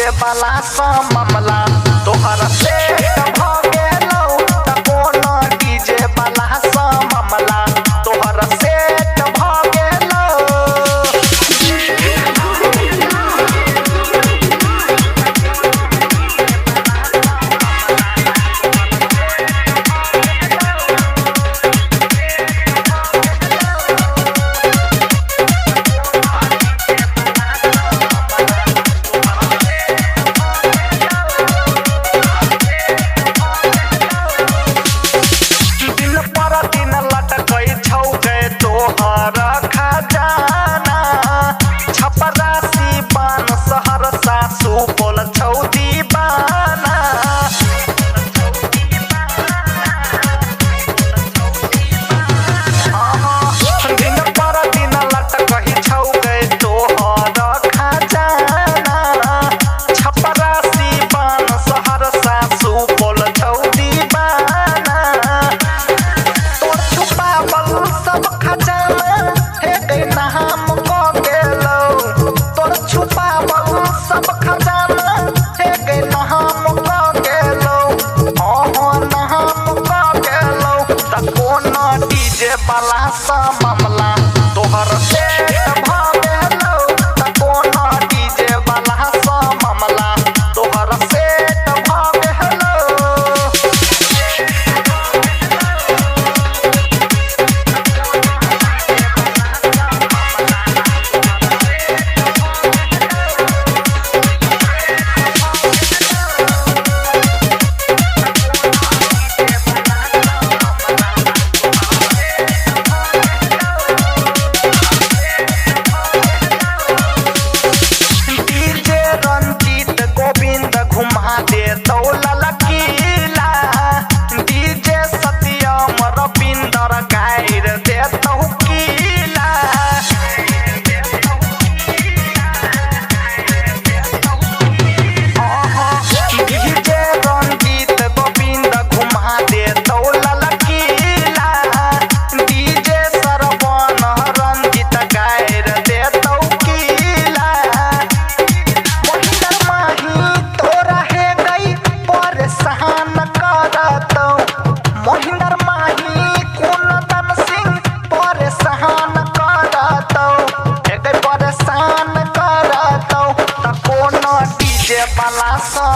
DJ वाला सा मामला तोहरा से भ गेलौ त कोनो डीजे वाला सा मामला तोहरा से भ गेलौ। वाला सा मामला तोहर से भ गेलौ त कोनो डीजे वाला सा मामला तोहर से भ गेलौ। घुमा दे तौला लकीला डीजे सत्यम रविंदर गायर दे तौकीला। डीजे रंजीत गोविंद घुमा दे तौला लकीला डीजे सरवन रंजीत गायर दे तौकीला। मोहिंदर माही कुंदन सिंह परेशान करतौ एक परेशान करतौ त कोनो डीजे वाला सा